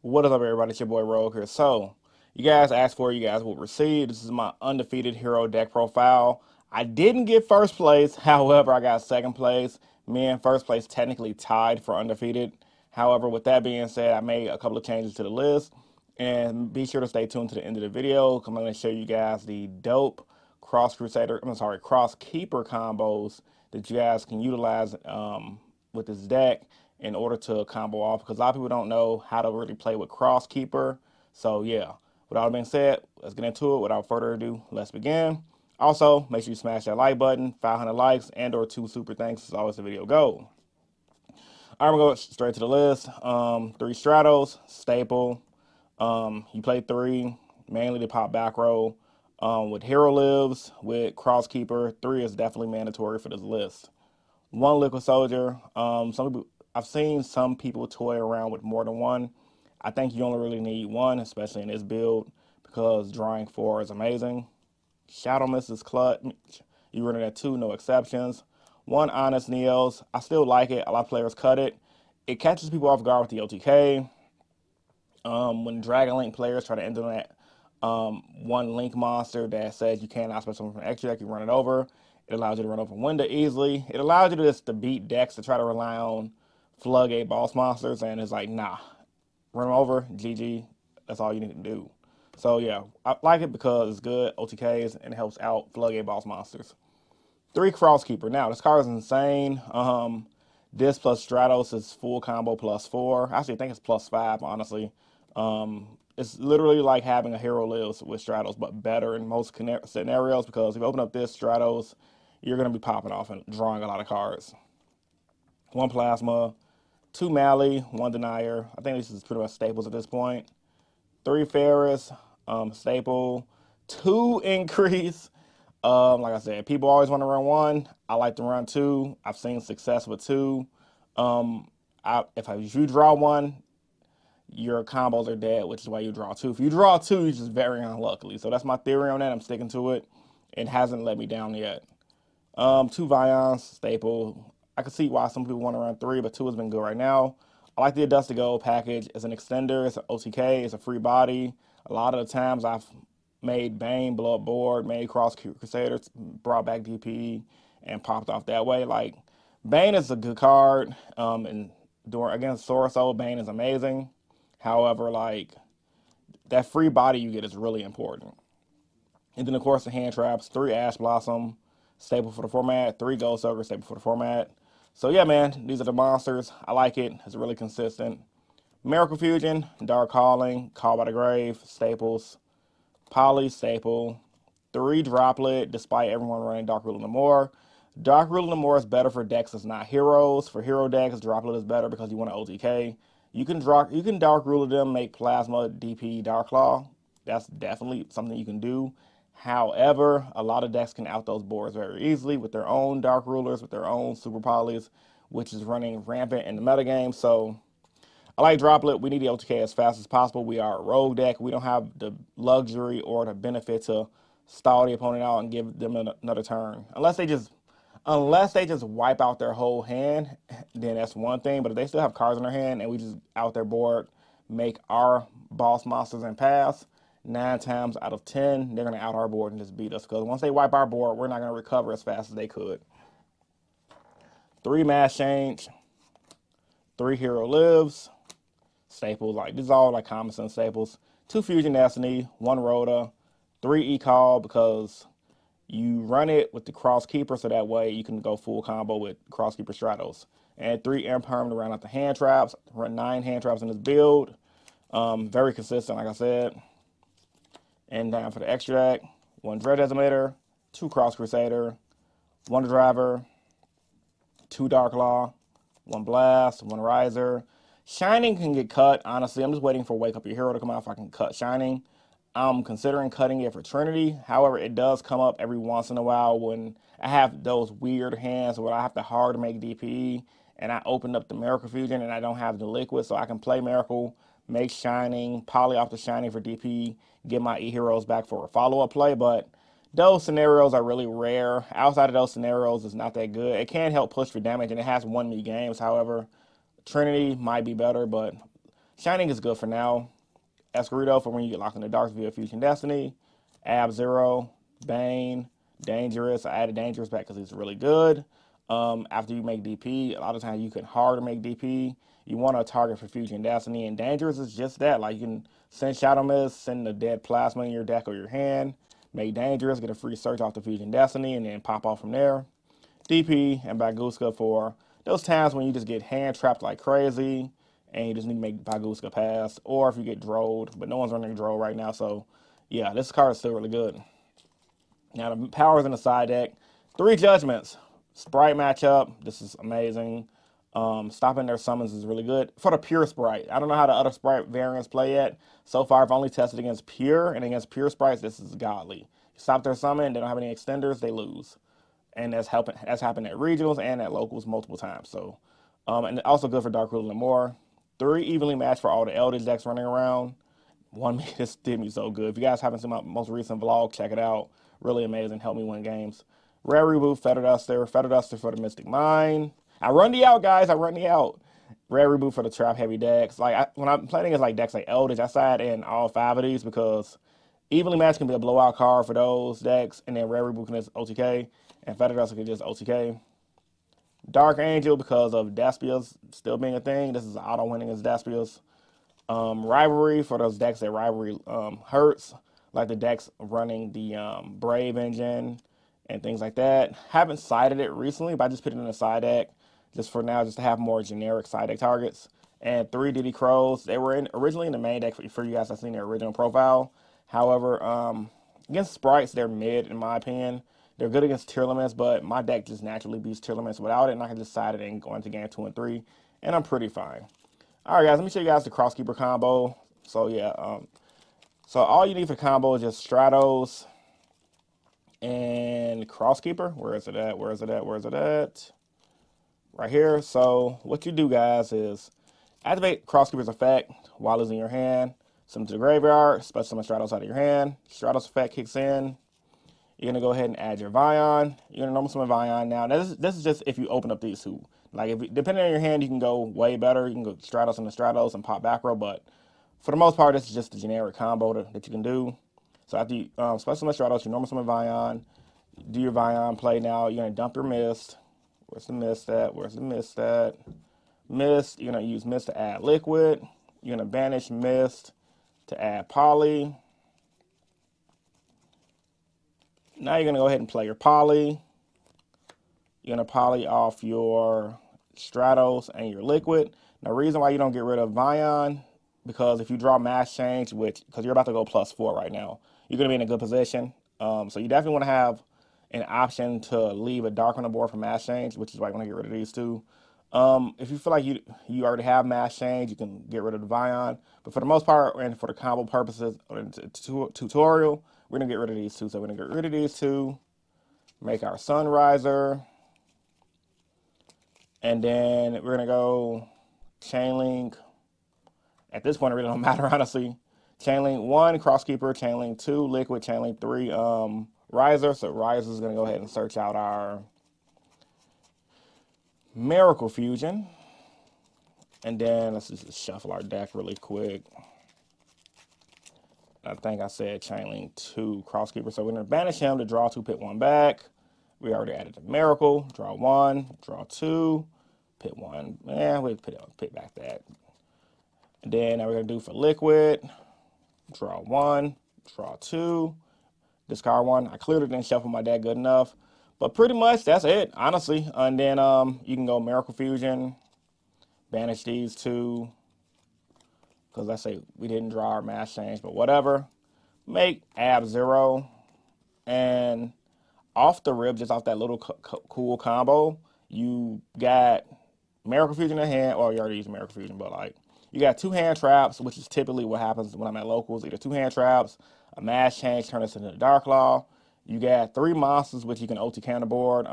What is up, everybody? It's your boy Rogue here. So, you guys asked for it, you guys will receive. This is my undefeated hero deck profile. I didn't get first place, however, I got second place. Me and first place technically tied for undefeated. However, with that being said, I made a couple of changes to the list. And be sure to stay tuned to the end of the video. I'm going to show you guys the dope cross keeper combos that you guys can utilize with this deck in order to combo off, because a lot of people don't know how to really play with cross keeper. So yeah, with all that being said, let's get into it. Without further ado, let's begin. Also, make sure you smash that like button, 500 likes and or 2 super thanks is always the video go. I'm gonna go straight to the list. 3 Stratos, staple. You play 3, mainly to pop back row. With Hero Lives, with Cross Keeper, 3 is definitely mandatory for this list. 1 Liquid Soldier. Some people, I've seen some people toy around with more than one. I think you only really need one, especially in this build, because drawing 4 is amazing. Shadow Mist is clutch. You run it at 2, no exceptions. 1 Honest Neos. I still like it. A lot of players cut it. It catches people off guard with the OTK. When Dragon Link players try to enter that 1 Link monster that says you cannot spend something from an extra deck, you run it over. It allows you to run over window easily. It allows you to just to beat decks to try to rely on floodgate boss monsters, and it's like, nah, run them over, GG. That's all you need to do. So yeah, I like it because it's good OTKs and it helps out floodgate boss monsters. 3 Crosskeeper. Now this card is insane. This plus Stratos is full combo +4. Actually, I think it's +5, honestly. It's literally like having a Hero Lives with Stratos, but better in most scenarios, because if you open up this Stratos, you're going to be popping off and drawing a lot of cards. 1 Plasma, 2 Mally, 1 Denier. I think this is pretty much staples at this point. 3 Ferris, staple. 2 Increase. Like I said, people always want to run 1. I like to run 2. I've seen success with 2. If you draw 1, your combos are dead, which is why you draw 2. If you draw 2, you're just very unlucky. So that's my theory on that. I'm sticking to it. It hasn't let me down yet. 2 Vions, staple. I can see why some people want to run 3, but 2 has been good right now. I like the Adust to Go package. It's an extender, it's an OTK, it's a free body. A lot of the times I've made Bane blow up board, made Cross Crusader, brought back DP, and popped off that way. Like, Bane is a good card, and against Sorcerer, Bane is amazing. However, like, that free body you get is really important. And then, of course, the hand traps. 3 Ash Blossom, staple for the format. 3 Ghost Ogre, staple for the format. So, yeah, man, these are the monsters. I like it. It's really consistent. Miracle Fusion, Dark Calling, Call by the Grave, staples. Poly, staple. 3 Droplet, despite everyone running Dark Rule of Namor. Dark Rule of Namor is better for decks that's not heroes. For hero decks, Droplet is better because you want to OTK. You can Dark Rule of them, make Plasma, DP, Dark Claw. That's definitely something you can do. However, a lot of decks can out those boards very easily with their own Dark Rulers, with their own Super Polys, which is running rampant in the metagame. So I like Droplet. We need the OTK as fast as possible. We are a rogue deck. We don't have the luxury or the benefit to stall the opponent out and give them another turn. Unless they just wipe out their whole hand, then that's one thing. But if they still have cards in their hand and we just out their board, make our boss monsters and pass, 9 times out of 10, they're going to out our board and just beat us. Because once they wipe our board, we're not going to recover as fast as they could. 3 Mass Change, 3 Hero Lives, staples. Like, this is all like common sense staples. 2 Fusion Destiny, 1 Rhoda, 3 Ecall, because you run it with the Cross Keeper, so that way you can go full combo with Cross Keeper Stratos. And 3 Imperm to round out the hand traps. Run 9 hand traps in this build. Very consistent, like I said. And down for the extra deck, 1 Dread Decimator, 2 Cross Crusader, 1 Driver, 2 Dark Law, 1 Blast, 1 Riser. Shining can get cut, honestly. I'm just waiting for Wake Up Your Hero to come out if I can cut Shining. I'm considering cutting it for Trinity. However, it does come up every once in a while when I have those weird hands where I have to hard make DPE and I opened up the Miracle Fusion and I don't have the liquid, so I can play Miracle, make Shining, poly off the Shining for DP, get my E-Heroes back for a follow-up play, but those scenarios are really rare. Outside of those scenarios, it's not that good. It can help push for damage, and it has won me games. However, Trinity might be better, but Shining is good for now. Escudo for when you get locked in the dark via Fusion Destiny. Ab Zero, Bane, Dangerous. I added Dangerous back because he's really good. After you make DP, a lot of times you can hard to make DP. You want a target for Fusion Destiny, and Dangerous is just that. Like you can send Shadow Mist, send the dead plasma in your deck or your hand, make Dangerous, get a free search off the Fusion Destiny, and then pop off from there. DP and Baguska for those times when you just get hand trapped like crazy and you just need to make Baguska pass, or if you get drolled, but no one's running droll right now, so yeah, this card is still really good. Now the powers in the side deck, 3 Judgments, Sprite matchup, this is amazing. Stopping their summons is really good for the pure Sprite. I don't know how the other Sprite variants play yet. So far, I've only tested against pure, and against pure Sprites, this is godly. You stop their summon, they don't have any extenders, they lose, and that's happened at regionals and at locals multiple times. So, and also good for Dark Ruler and more. 3 evenly matched for all the Eldritch decks running around. This did me so good. If you guys haven't seen my most recent vlog, check it out. Really amazing. Help me win games. Rare Reboot, Feather Duster for the Mystic Mine. I run the out, guys. I run the out. Rare Reboot for the Trap Heavy decks. When I'm playing against like decks like Eldritch, I side in all 5 of these because evenly matched can be a blowout card for those decks, and then Rare Reboot can just OTK, and Feather Duster can just OTK. Dark Angel because of Despia's still being a thing. This is auto winning as Despia's. Rivalry for those decks that Rivalry hurts, like the decks running the Brave engine and things like that. Haven't sided it recently, but I just put it in a side deck just for now, just to have more generic side deck targets. And 3 Diddy Crows, they were originally in the main deck for you guys that's seen their original profile. However, against Sprites, they're mid in my opinion. They're good against tier limits, but my deck just naturally beats tier limits without it, and I can just side it and go into game 2 and 3, and I'm pretty fine. All right, guys, let me show you guys the Crosskeeper combo. So yeah, so all you need for combo is just Stratos and Crosskeeper. Where is it at? Where is it at? Where is it at? Right here. So what you do, guys, is activate Crosskeeper's effect while it's in your hand. Send it to the graveyard. Special summon Stratos out of your hand. Stratos effect kicks in. You're gonna go ahead and add your Vion. You're gonna normal summon Vion now. This is just if you open up these 2. Like depending on your hand, you can go way better. You can go Stratos into Stratos and pop back row, but for the most part, this is just a generic combo that you can do. So after you special summon Stratos, you normal summon Vion. Do your Vion play now. You're gonna dump your Mist. Where's the Mist at? Where's the Mist at? Mist. You're gonna use Mist to add Liquid. You're gonna banish Mist to add Poly. Now you're going to go ahead and play your Poly. You're going to Poly off your Stratos and your Liquid. Now, the reason why you don't get rid of Vion, because if you draw Mass Change, because you're about to go +4 right now, you're going to be in a good position. So you definitely want to have an option to leave a Dark on the board for Mass Change, which is why you want to get rid of these 2. If you feel like you already have Mass Change, you can get rid of the Vion. But for the most part, and for the combo purposes, tutorial, we're going to get rid of these 2. So we're going to get rid of these 2, make our Sunriser, and then we're going to go Chainlink. At this point, it really don't matter, honestly. Chainlink 1, Crosskeeper, Chainlink 2, Liquid, Chainlink 3, Riser. So Riser is going to go ahead and search out our Miracle Fusion. And then let's just shuffle our deck really quick. I think I said Chainlink 2, Crosskeeper. So we're going to banish him to draw 2, pit 1 back. We already added the Miracle. Draw 1, draw 2, pit 1. We pit back that. And then now we're going to do for Liquid. Draw 1, draw 2, discard 1. I clearly didn't shuffle my deck good enough. But pretty much that's it, honestly. And then you can go Miracle Fusion, banish these 2. Because let's say we didn't draw our Mass Change, but whatever. Make Ab Zero, and off the rib, just off that little cool combo, you got Miracle Fusion in hand, or you already used Miracle Fusion, but like, you got 2 hand traps, which is typically what happens when I'm at locals. Either 2 hand traps, a Mass Change, turn this into the Dark Law. You got 3 monsters, which you can OTK on the board.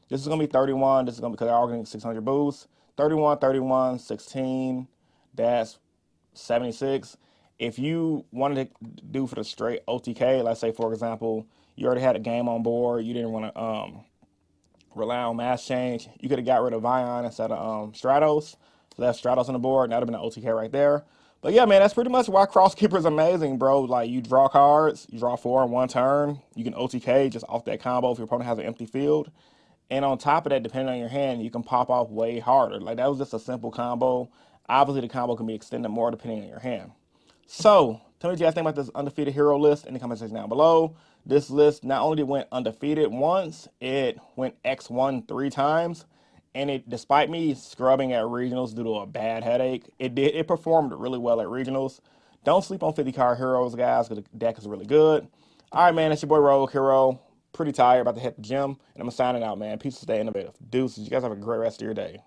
This is going to be 31. This is going to be, because they're all getting 600 boosts. 31, 31, 16. That's 76. If you wanted to do for the straight OTK, let's say, for example, you already had a game on board, you didn't want to rely on Mass Change, you could have got rid of Vion instead of Stratos. So that's Stratos on the board. That would have been an OTK right there. But yeah, man, that's pretty much why Crosskeeper is amazing, bro. Like, you draw cards, you draw 4 in one turn. You can OTK just off that combo if your opponent has an empty field. And on top of that, depending on your hand, you can pop off way harder. Like, that was just a simple combo. Obviously, the combo can be extended more depending on your hand. So, tell me what you guys think about this undefeated hero list in the comment section down below. This list not only went undefeated once, it went X1 3 times. And it, despite me scrubbing at regionals due to a bad headache, it performed really well at regionals. Don't sleep on 50 card heroes, guys, because the deck is really good. All right, man, it's your boy Rogue Hero. Pretty tired, about to hit the gym, and I'm signing out, man. Peace, stay innovative. Deuces, you guys have a great rest of your day.